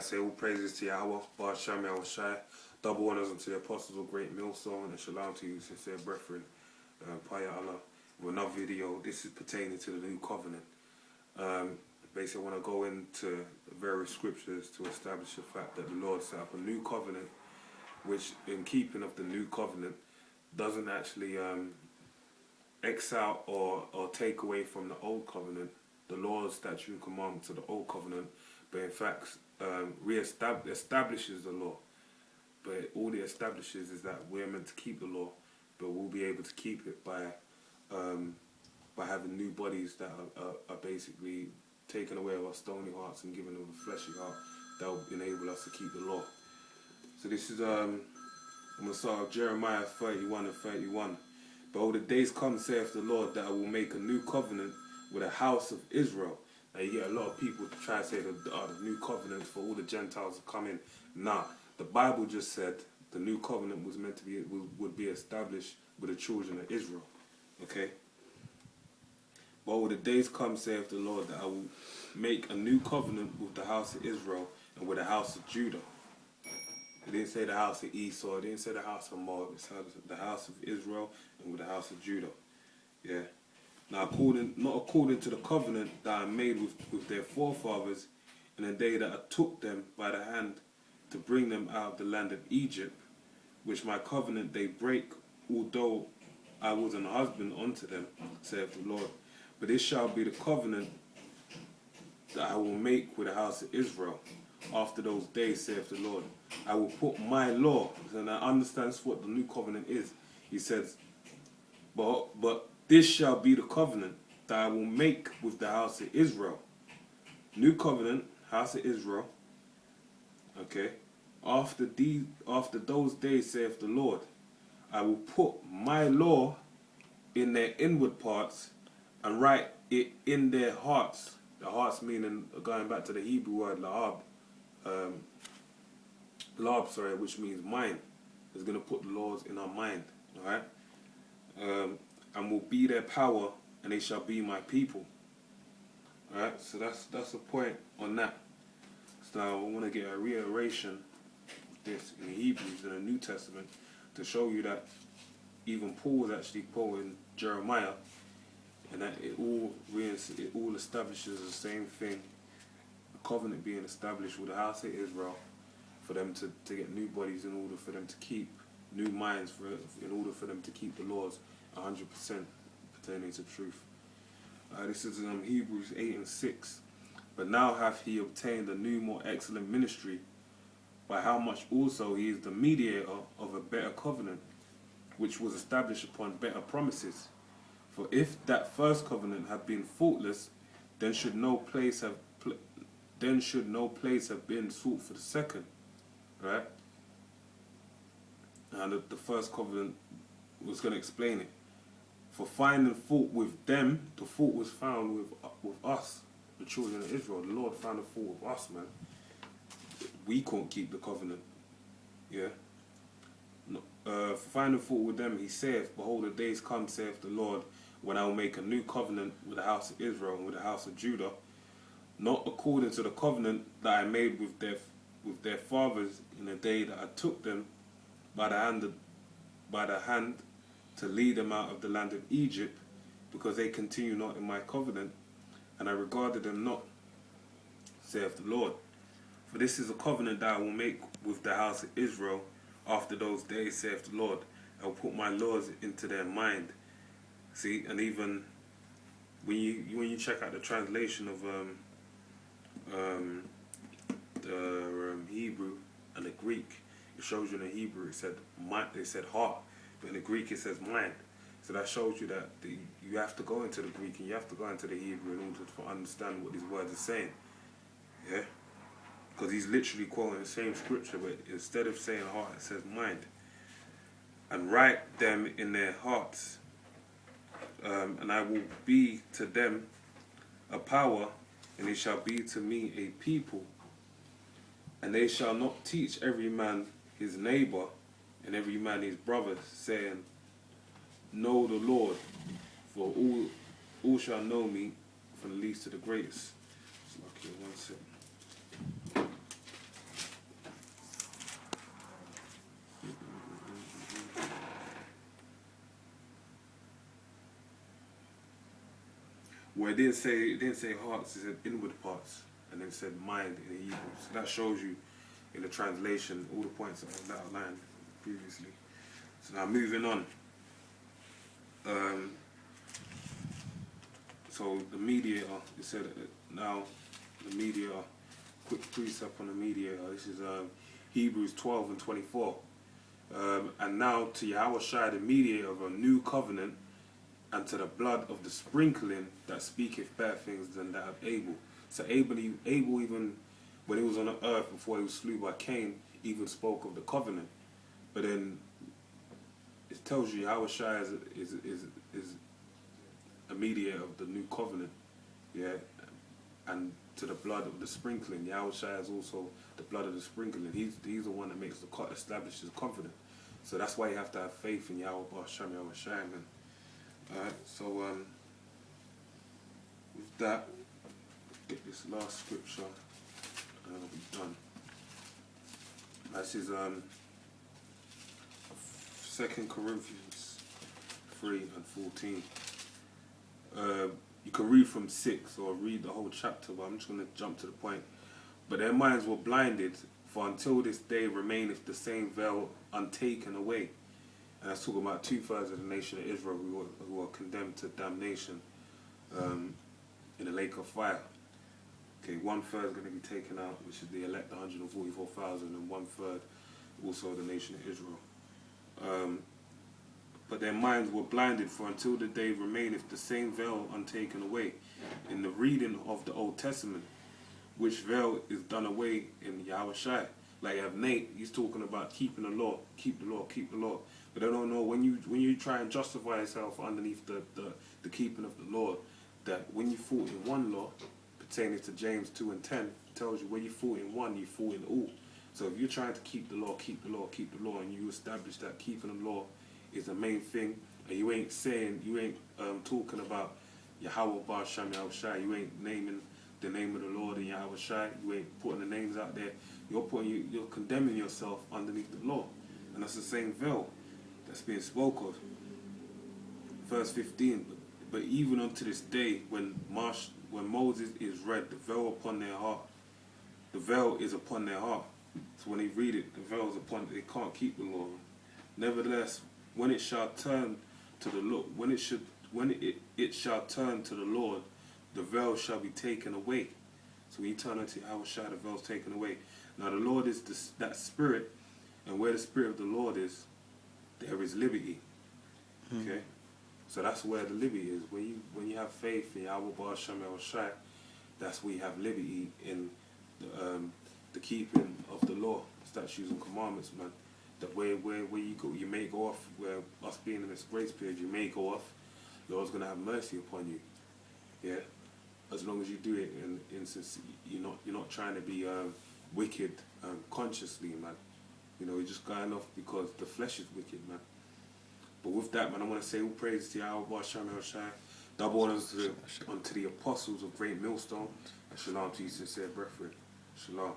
I say all praises to Yahweh, Bar Shem Yahushai, double honors unto the apostles of Great Millstone, and shalom to you, sincere brethren, Paya Allah. With another video, this is pertaining to the new covenant. Basically, I want to go into various scriptures to establish the fact that the Lord set up a new covenant, which, in keeping of the new covenant, doesn't actually X out or take away from the old covenant, the laws, statutes, and commandments of the old covenant, but in fact establishes the law. But all it establishes is that we're meant to keep the law, but we'll be able to keep it by having new bodies that are basically taken away of our stony hearts and given of a fleshy heart that will enable us to keep the law. So this is I'm going to start with Jeremiah 31 and 31. Behold, the days come, saith the Lord, that I will make a new covenant with the house of Israel. Now you get a lot of people to try to say that the new covenant for all the Gentiles to come in. Nah, the Bible just said the new covenant was meant to be would be established with the children of Israel. Okay. Behold, the days come, saith the Lord, that I will make a new covenant with the house of Israel and with the house of Judah. It didn't say the house of Esau, it didn't say the house of Moab, it said the house of Israel and with the house of Judah. Yeah. Now, not according to the covenant that I made with their forefathers in the day that I took them by the hand to bring them out of the land of Egypt, which my covenant they break, although I was an husband unto them, saith the Lord. But this shall be the covenant that I will make with the house of Israel after those days, saith the Lord. I will put my law, and I understand what the new covenant is. He says, but this shall be the covenant that I will make with the house of Israel. New covenant, house of Israel. Okay. After those days, saith the Lord, I will put my law in their inward parts and write it in their hearts. The hearts meaning, going back to the Hebrew word lahab, which means mind. Is going to put the laws in our mind. All right. And will be their power, and they shall be my people. Alright, so that's the point on that. So now I want to get a reiteration of this in Hebrews in the New Testament to show you that even Paul was actually quoting Jeremiah, and that it all establishes the same thing, a covenant being established with the house of Israel for them to get new bodies in order for them to keep new minds, in order for them to keep the laws 100% pertaining to truth. This is Hebrews 8 and 6. But now hath he obtained a new, more excellent ministry, by how much also he is the mediator of a better covenant, which was established upon better promises. For if that first covenant had been faultless, then should no place have been sought for the second. Right? And the first covenant was going to explain it. For finding fault with them, the fault was found with us, the children of Israel. The Lord found a fault with us, man. We couldn't keep the covenant. Yeah. For finding fault with them, he saith, behold, the days come, saith the Lord, when I will make a new covenant with the house of Israel and with the house of Judah, not according to the covenant that I made with their fathers in the day that I took them by the hand to lead them out of the land of Egypt, because they continue not in my covenant, and I regarded them not, saith the Lord. For this is a covenant that I will make with the house of Israel after those days, saith the Lord. I will put my laws into their mind. See, and even when you check out the translation of the Hebrew and the Greek, it shows you in the Hebrew it said heart. But in the Greek it says mind. So that shows you that you have to go into the Greek and you have to go into the Hebrew in order to understand what these words are saying. Yeah? Because he's literally quoting the same scripture, but instead of saying heart, it says mind. And write them in their hearts. And I will be to them a power, and they shall be to me a people. And they shall not teach every man his neighbor, and every man his brother, saying, know the Lord, for all shall know me, from the least to the greatest. Okay, one second. Well, it didn't say hearts, it said inward parts, and then it said mind in the Hebrew. So that shows you in the translation all the points that I outlined previously. So now moving on. So the mediator, it said now the mediator, quick precept on the mediator. This is Hebrews 12 and 24. And now to Yahweh Shai, the mediator of a new covenant, and to the blood of the sprinkling that speaketh better things than that of Abel. So Abel even when he was on the earth before he was slew by Cain, even spoke of the covenant. But then it tells you Yahweh Shai is a mediator of the new covenant, yeah, and to the blood of the sprinkling. Yahweh Shai is also the blood of the sprinkling. He's the one that makes establishes the covenant. So that's why you have to have faith in Yahweh Bar Shem Yahweh Shai, man. Alright, so with that, get this last scripture and I'll be done. This is 2 Corinthians 3 and 14. You can read from 6 or read the whole chapter, but I'm just going to jump to the point. But their minds were blinded, for until this day remaineth the same veil untaken away. And that's talking about 2/3 of the nation of Israel who are condemned to damnation in the lake of fire. Okay, 1/3 is going to be taken out, which is the elect 144,000, and 1/3 also the nation of Israel. But their minds were blinded, for until the day remaineth the same veil untaken away. In the reading of the Old Testament, which veil is done away in Yahweh Shai. Like you have Nate, he's talking about keeping the law, keep the law, keep the law. But they don't know when you try and justify yourself underneath the keeping of the law, that when you fought in one law, pertaining to James 2 and 10, it tells you when you fought in one, you fought in all. So if you're trying to keep the law, keep the law, keep the law, and you establish that keeping the law is the main thing, and you ain't talking about Yahweh Bar Shem Yahweh Shai, you ain't naming the name of the Lord in Yahweh Shai, you ain't putting the names out there, you're condemning yourself underneath the law. And that's the same veil that's being spoke of. Verse 15, but even unto this day, when Moses is read, the veil upon their heart, the veil is upon their heart. So when they read it, the veil is upon, they can't keep the law. Nevertheless, when it shall turn to the Lord, when it shall turn to the Lord, the veil shall be taken away. So when you turn unto Yahweh Shai, the veil is taken away. Now the Lord is that Spirit, and where the Spirit of the Lord is, there is liberty. Okay, so that's where the liberty is. When you have faith in Yahweh Bar Shem Yahweh Shai, that's where you have liberty in the keeping of the law, statutes and commandments, man. That where you go, you may go off. Where us being in this grace period, you may go off. Lord's gonna have mercy upon you. Yeah, as long as you do it in you're not trying to be wicked consciously, man. You know, you're just going off because the flesh is wicked, man. But with that, man, I want to say all praise to Yahweh Bar Shem Yahweh Shai. Double honors unto the apostles of Great Millstone, and shalom to you sincere brethren. Shalom.